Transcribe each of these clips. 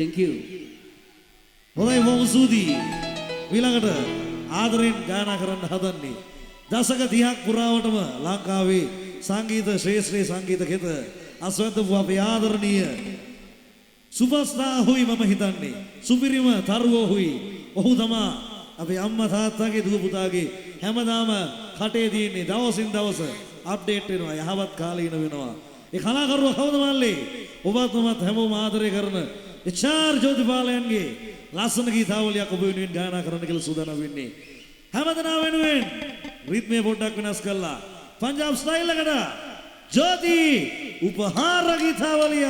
Thank you. හොඳයි බොහොම ස්තුතියි. ඊළඟට ආදරෙන් ගායනා කරන්න හදන්නේ දශක 30ක් පුරාවටම ලංකාවේ සංගීත ශ්‍රේෂ්ඨ සංගීත ගෙත අස්වැද්දපු අපේ ආදරණීය සුපර්ස්ටාර් හොයි මම හිතන්නේ සුපිරිම තරුවෝ හොයි. ඔහු තමයි අපේ අම්මා තාත්තාගේ දුව පුතාගේ හැමදාම කටේ තියෙන්නේ දවසින් දවස අප්ඩේට් වෙනවා යහවත් කාලීන වෙනවා. ඒ කලාකරුවා කවුද මල්ලේ? ඔබත් මමත් හැමෝම ආදරය කරන එච්.ආර්. ජෝතිපාලයන්ගේ ලස්සන ගීතාවලියක් ඔබ වෙනුවෙන් ගායනා කරන්න කියලා සූදානම් වෙන්නේ. හැමදෙනා වෙනුවෙන් රිද්මය පොඩ්ඩක් වෙනස් කළා. පංජාබ් ස්ටයිල් එකට ජෝති උපහාර ගීතාවලිය.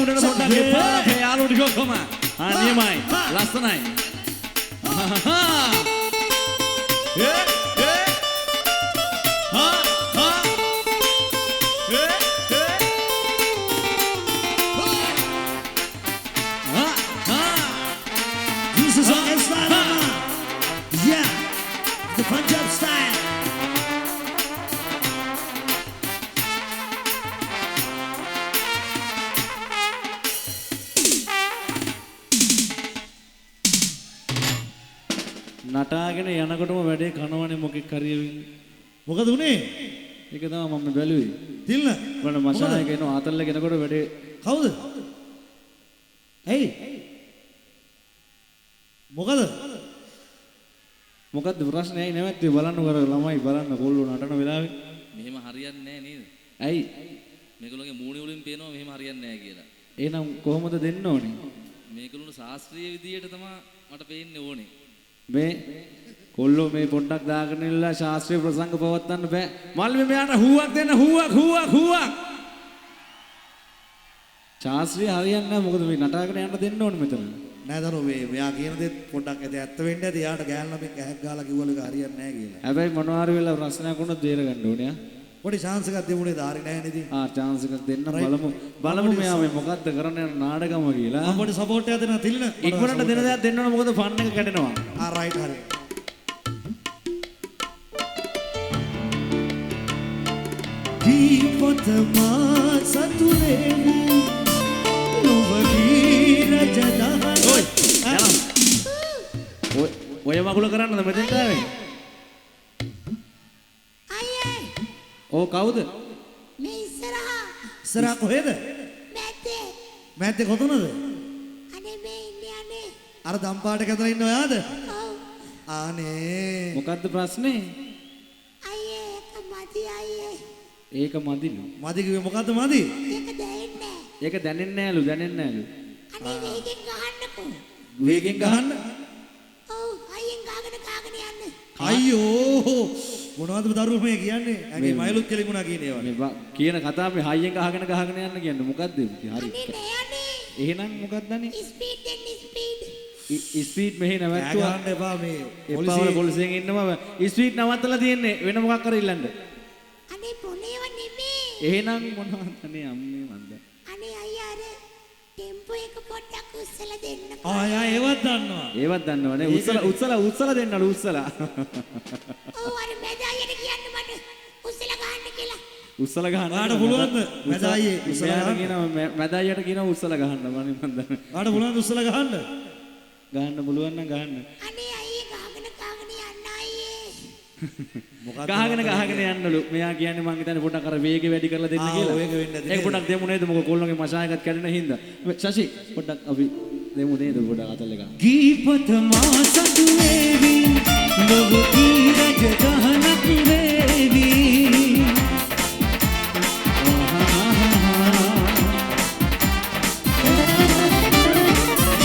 උඩට පොඩ්ඩක් එපා. මේ යාළුවෝ ටික ඔක්කොම. නියමයි. ලස්සනයි. This is our style, yeah, the Punjab style. නටාගෙන යනකොටම වැඩේ කනවනේ මොකෙක් හරියවින්. මොකද උනේ? ඒක තමයි මම බැලුවේ. තිල්න. වල මශායක එන ආතල්ල ගෙනකොට වැඩේ. කවුද? ඇයි? මොකද? මොකද්ද ප්‍රශ්නේ? ඇයි නැවැත්තුවේ බලන්න කර ළමයි බලන්න කොල්ලෝ නටන වෙලාවේ. මෙහෙම හරියන්නේ නැහැ නේද? ඇයි? මේගොල්ලෝගේ මූණේ වලින් පේනවා මෙහෙම හරියන්නේ නැහැ කියලා. එහෙනම් කොහොමද දෙන්න ඕනේ? මේගොල්ලෝ ශාස්ත්‍රීය විදියට තමයි මට පේන්නේ ඕනේ. මේ කොල්ලෝ මේ පොඩ්ඩක් දාගෙන ඉල්ලා ශාස්ත්‍රීය ප්‍රසංග පවත්වන්න බෑ. මල්ලි මෙයාට හුවක් දෙන්න හුවක්. ශාස්ත්‍රීය හරියන්නේ නැහැ මොකද මේ නටාගෙන යන්න දෙන්න ඕනේ මෙතන. නෑ දනෝ මෙයා කියන දේ පොඩ්ඩක් ඇත්ත වෙන්න ඇති. යාට ගෑන් ළමෙක් ඇහක් ගහලා කිව්වලු ඒක හරියන්නේ නැහැ කියලා. හැබැයි මොනවාරි වෙලා ප්‍රශ්නයක් වුණොත් දේර ගන්න ඕනේ ආ. පොඩි chance එකක් දෙමුනේ දාරි නැහැ නේද? chance එකක් දෙන්න බලමු මෙයා මේ මොකද්ද කරන්න යන නාඩගම කියලා. මම පොඩි support එකක් දෙනවා තිල්න. ඉක්මනට දෙන දේක් දෙන්න ඕන මොකද ෆන් එක කැඩෙනවා. right හරි. දීපතමා සතුරේවි නොවගී රජදහන. ඔය මගුල කරන්නද මෙතෙන්ට ආවේ? අයියේ ඕ කවුද? මේ ඉස්සරහා කොහෙද? මැද්දේ කොතනද? අනේ මේ ඉන්නේ අර දම්පාට කැතලා ඉන්න ඔයාද? ඔව් අනේ මොකද්ද ප්‍රශ්නේ? අයියේ ඒක මදි අයියේ ඒක මදිලු. මදි කිව්වේ මොකද්ද මදි? ඒක දැනෙන්නේ ඒක දැනෙන්නේ නෑලු. අනේ වේගෙන් ගහන්නකෝ වේගෙන් ගහන්න. ඔව් අයියෙන් ගාගෙන යන්න අයියෝ මොනවද දරුවෝ මේ කියන්නේ? ඇගේ මයිලුත් කෙලිමුණා කියන ඒවා. මේ කියන කතාව මේ හයියෙන් ගහගෙන යන්න කියන්නේ මොකද්ද? හරි. අනේ නෑ අනේ එහෙනම් මොකක්ද අනේ? ස්පීඩ් ස්පීඩ් මෙහෙ නැවැත්තුවා. ගහන්න එපා මේ එපා පොලිසියෙන් ඉන්නවා. ස්පීඩ් නවත්තලා තියෙන්නේ වෙන මොකක් කර ඉල්ලන්න. අනේ පොළේව නෙමේ එහෙනම් මොනවද අනේ අම්මේ මන්ද. අනේ අයියා අර ටෙම්පෝ එක පොඩ්ඩක් උස්සලා දෙන්නකෝ ආ ඒවත් දන්නවා. ඒවත් දන්නවනේ. උස්සලා දෙන්නලු උස්සලා. ඔව් අර මැදායියට කියන්න මට උස්සලා ගහන්න කියලා. උස්සලා ගහන්න. ආට පුළුවන්ද? මැදායියේ උස්සලා ගහන්න. කියනවා මැදායියට කියනවා උස්සලා ගහන්න මම දන්නේ. ආට පුළුවන්ද උස්සලා ගහන්න? ගහන්න පුළුවන් නම් ගහන්න. අනේ අයියේ ගහගෙන යන්න අයියේ. මොකක්ද? ගහගෙන යන්නලු. මෙයා කියන්නේ මං හිතන්නේ පොඩ්ඩක් අර වේගෙ වැඩි කරලා දෙන්න කියලා. වේග වෙන්න ඇති. ඒක පොඩ්ඩක් දෙමු නේද? මොකද කොල්ලන්ගේ මශායකත් කැඩෙන හින්දා. ශෂි පොඩ්ඩක් අපි දෙමු නේද පොඩ්ඩක් අතල් එක. ගීපත මා සතු වේවි නොවී රජදහනක් වේවි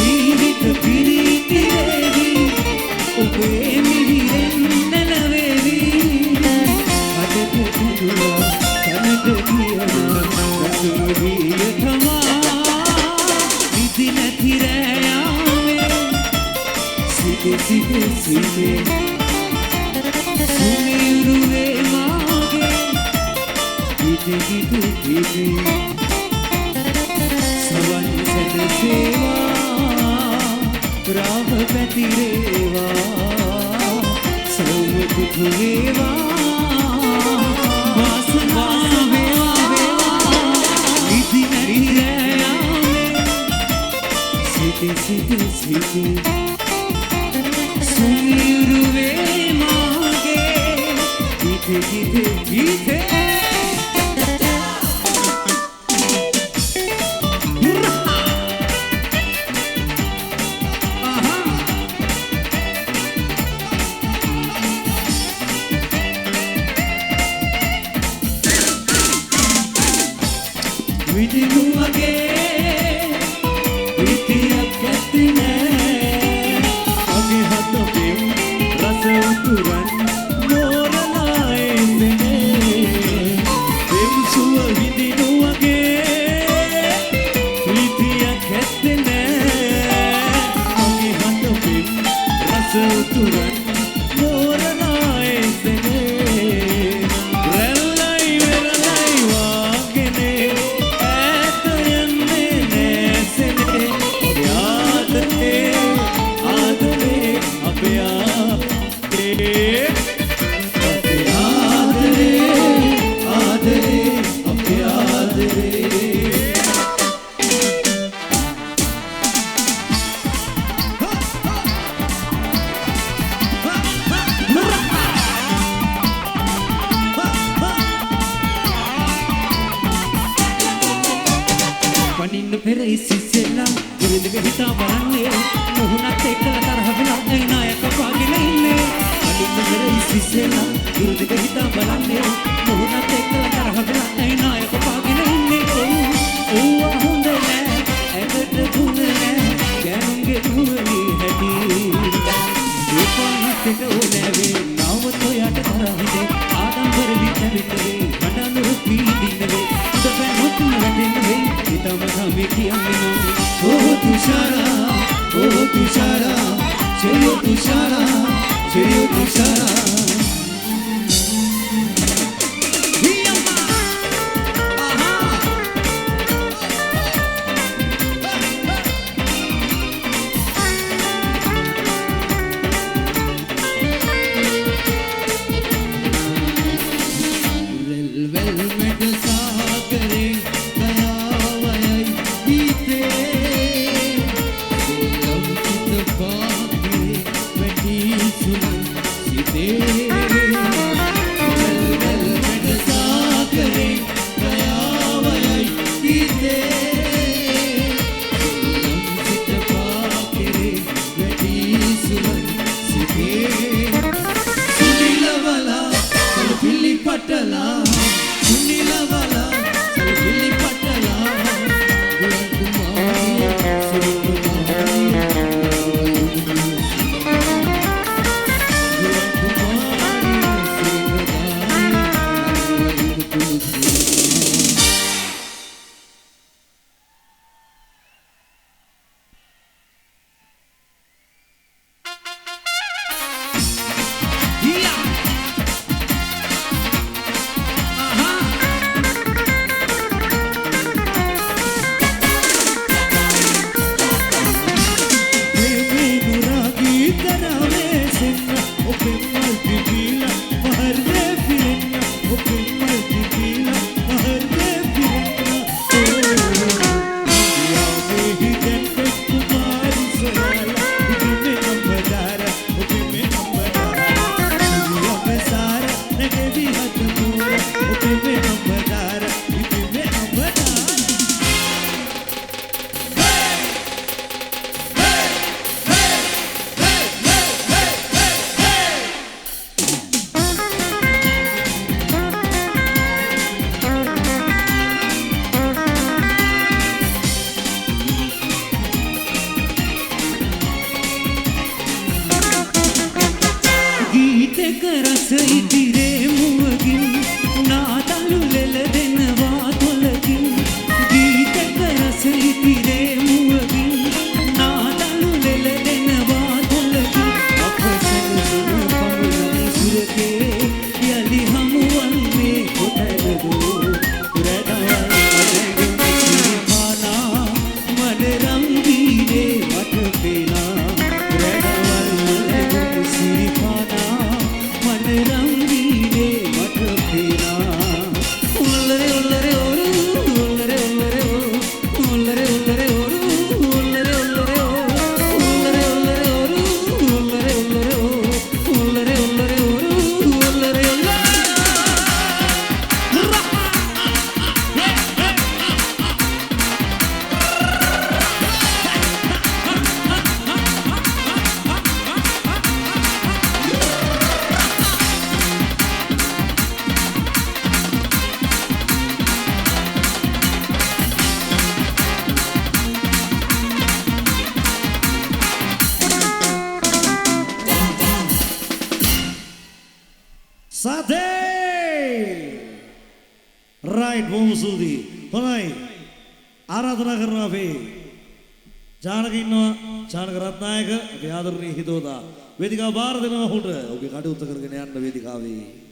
ජීවිත පිරීති වේවි ඔබේ මිහිරෙන් නැලවේවි අදට දුදුලා කනට කියනවා රසුවිය තමා විදි නැති රෑයාමේ සිටේ සුමියුරුවේ මාගේ ගිටි සවන් සැනසේවා රාම පැතිරේවා සෞමුකුත් වේවා වාසනා වේවා විදි නැති රෑයාමේ සිටේ සුමියුරුවේ මාගේ ගිටි විදිනුවගේ විතියක් ඇති නෑ අගේ හතපෙම් රස උතුරන් මෝරලා එන්නේ Oh Tushara, oh Tushara, Cherio Tushara, Cherio Tushara. right බොහොම ස්තුතියි. හොඳයි. ආරාධනා කරනවා අපි ජානක ඉන්නවා ජානක රත්නායක අපේ ආදරණීය හිතෝදා වේදිකාව බාර දෙනවා ඔහුට. ඔහුගේ කටයුත්ත කරගෙන යන්න වේදිකාවේ